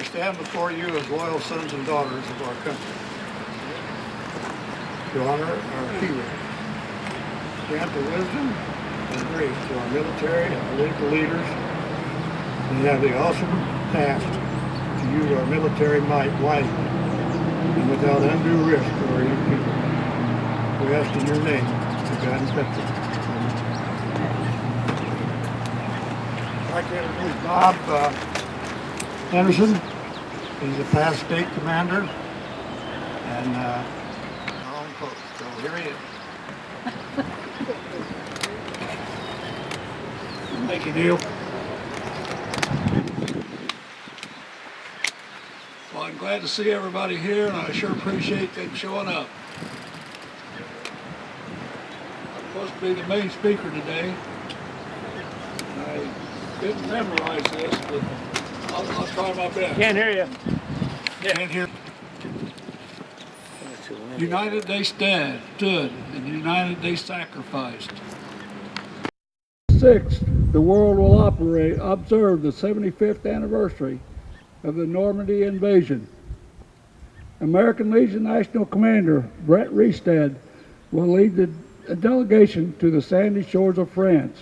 stand before you as loyal sons and daughters of our country to honor our heroes, grant the wisdom and grace to our military and political leaders, and have the awesome task to use our military might wisely and without undue risk to our young people. We ask in your name to guide and protect them. I'd like to introduce Bob Henderson. He's a past state commander and our own post. So here he is. Thank you, Neil. Well, I'm glad to see everybody here, and I sure appreciate them showing up. I'm supposed to be the main speaker today. I didn't memorize this, but I'll try my best. Can't hear you. Can't hear. United they stood, and united they sacrificed. 6th, the world will observe the 75th anniversary of the Normandy invasion. American Legion National Commander Brett Restad will lead a delegation to the sandy shores of France,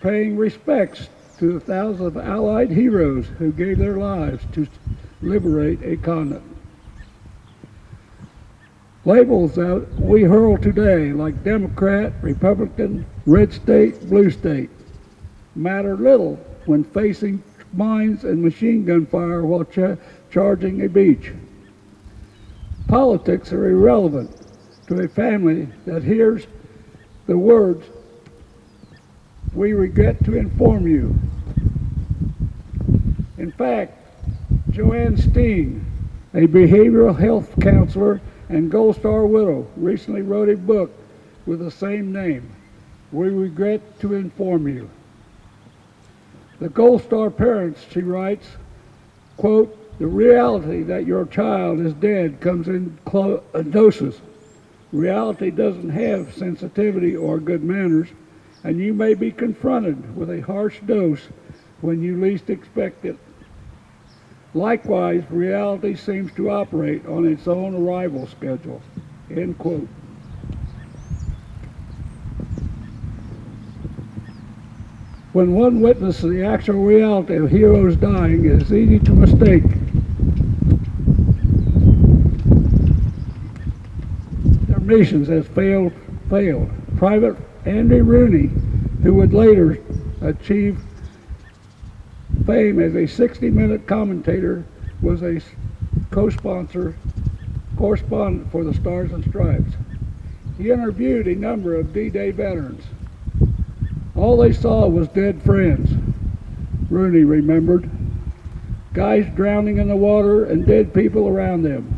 paying respects to the thousands of Allied heroes who gave their lives to liberate a continent. Labels that we hurl today, like Democrat, Republican, red state, blue state, matter little when facing mines and machine gun fire while charging a beach. Politics are irrelevant to a family that hears the words, "We regret to inform you." In fact, Joanne Steen, a behavioral health counselor and Gold Star widow, recently wrote a book with the same name, "We regret to inform you." The Gold Star parents, she writes, quote, "The reality that your child is dead comes in doses. Reality doesn't have sensitivity or good manners, and you may be confronted with a harsh dose when you least expect it. Likewise, reality seems to operate on its own arrival schedule." End quote. When one witnesses the actual reality of heroes dying, it is easy to mistake their missions as failed. Private Andy Rooney, who would later achieve fame as a 60-minute commentator, was a correspondent for the Stars and Stripes. He interviewed a number of D-Day veterans. All they saw was dead friends, Rooney remembered. Guys drowning in the water and dead people around them.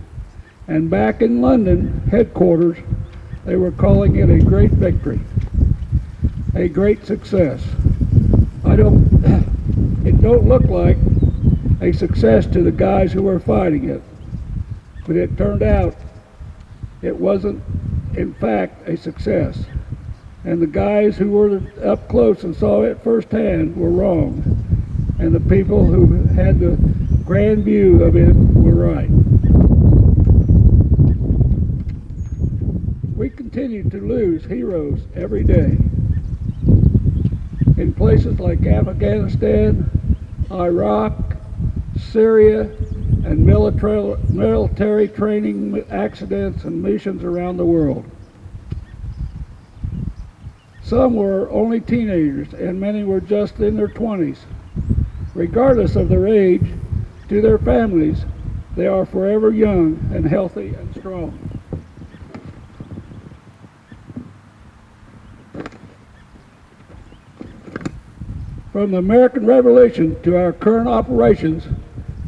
And back in London headquarters, they were calling it a great victory, a great success. It don't look like a success to the guys who were fighting it, but it turned out it wasn't, in fact, a success. And the guys who were up close and saw it firsthand were wrong, and the people who had the grand view of it were right. We continue to lose heroes every day. In places like Afghanistan, Iraq, Syria, and military training accidents and missions around the world. Some were only teenagers, and many were just in their 20s. Regardless of their age, to their families, they are forever young and healthy and strong. From the American Revolution to our current operations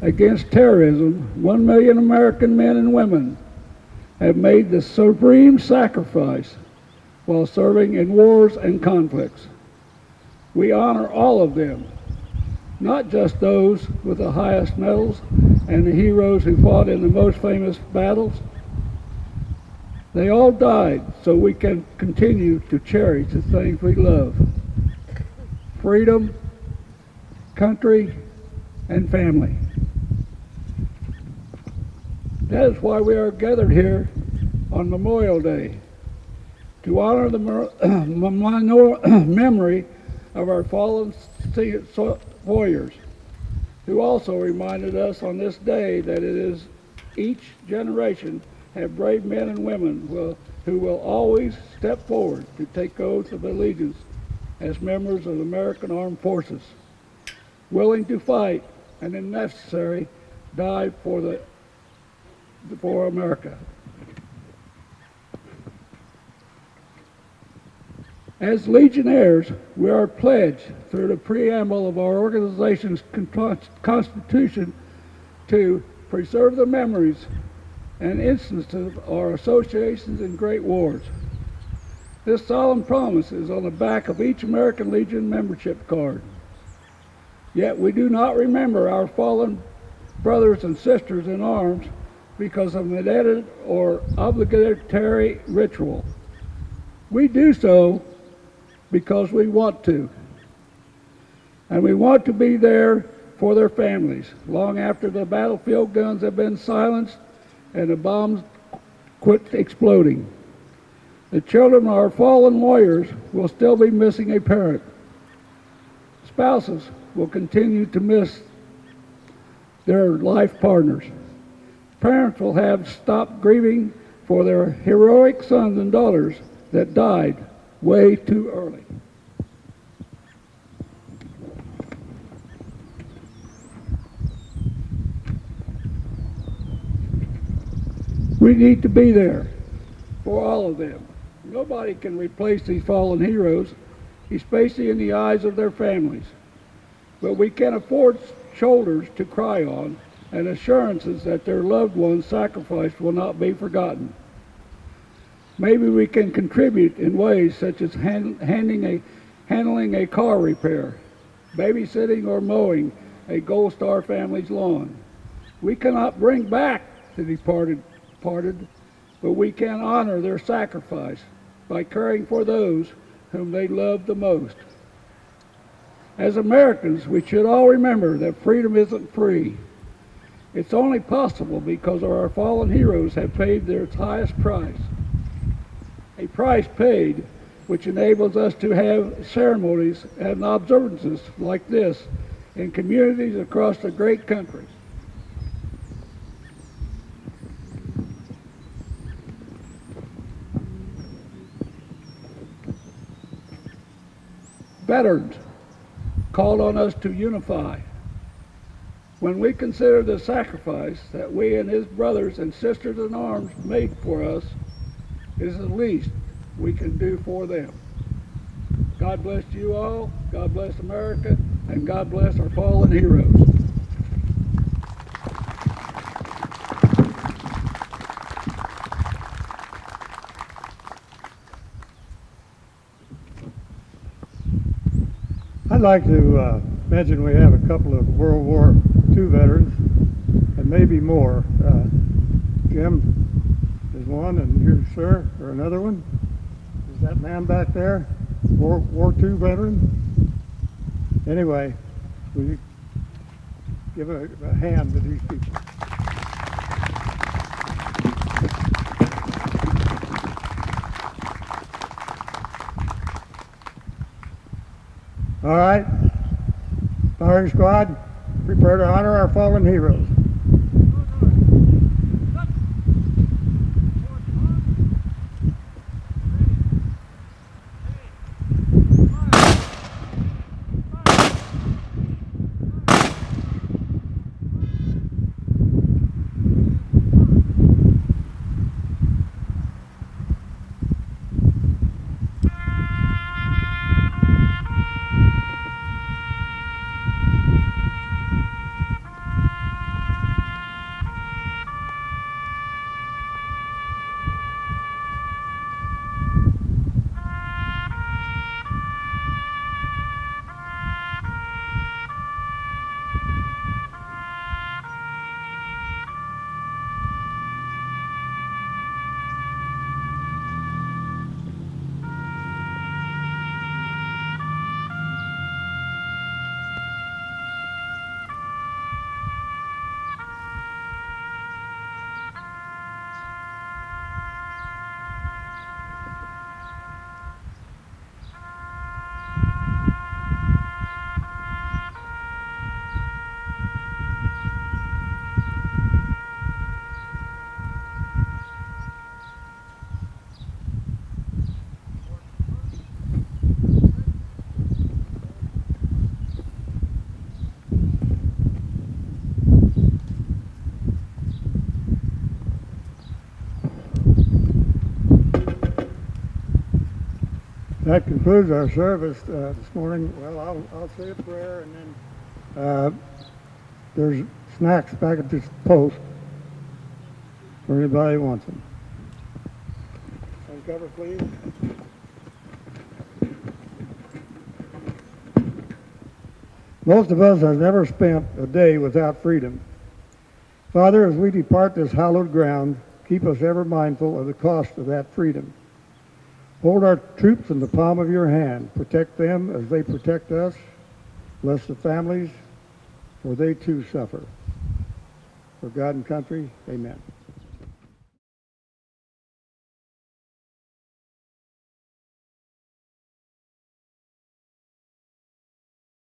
against terrorism, 1 million American men and women have made the supreme sacrifice while serving in wars and conflicts. We honor all of them, not just those with the highest medals and the heroes who fought in the most famous battles. They all died so we can continue to cherish the things we love: freedom, country, and family. That is why we are gathered here on Memorial Day, to honor the memory of our fallen warriors, who also reminded us on this day that it is each generation have brave men and women who will always step forward to take oaths of allegiance as members of the American Armed Forces, willing to fight and, if necessary, die for America. As Legionnaires, we are pledged through the preamble of our organization's constitution to preserve the memories and instances of our associations in great wars. This solemn promise is on the back of each American Legion membership card. Yet we do not remember our fallen brothers and sisters in arms because of an added or obligatory ritual. We do so because we want to. And we want to be there for their families long after the battlefield guns have been silenced and the bombs quit exploding. The children of our fallen warriors will still be missing a parent. Spouses will continue to miss their life partners. Parents will have stopped grieving for their heroic sons and daughters that died way too early. We need to be there for all of them. Nobody can replace these fallen heroes, especially in the eyes of their families. But we can afford shoulders to cry on and assurances that their loved ones sacrificed will not be forgotten. Maybe we can contribute in ways such as handling a car repair, babysitting or mowing a Gold Star family's lawn. We cannot bring back the departed, but we can honor their sacrifice by caring for those whom they love the most. As Americans, we should all remember that freedom isn't free. It's only possible because our fallen heroes have paid their highest price. A price paid which enables us to have ceremonies and observances like this in communities across the great country. Veterans called on us to unify. When we consider the sacrifice that we and his brothers and sisters in arms made for us, is the least we can do for them. God bless you all, God bless America, and God bless our fallen heroes. I'd like to mention we have a couple of World War II veterans, and maybe more. Jim is one, and you, sir, are another one. Is that man back there World War II veteran? Anyway, will you give a hand to these people? All right, firing squad, prepare to honor our fallen heroes. That concludes our service this morning. Well, I'll say a prayer, and then there's snacks back at this post for anybody who wants them. Uncover, please. Most of us have never spent a day without freedom. Father, as we depart this hallowed ground, keep us ever mindful of the cost of that freedom. Hold our troops in the palm of your hand. Protect them as they protect us. Bless the families, for they too suffer. For God and country, amen.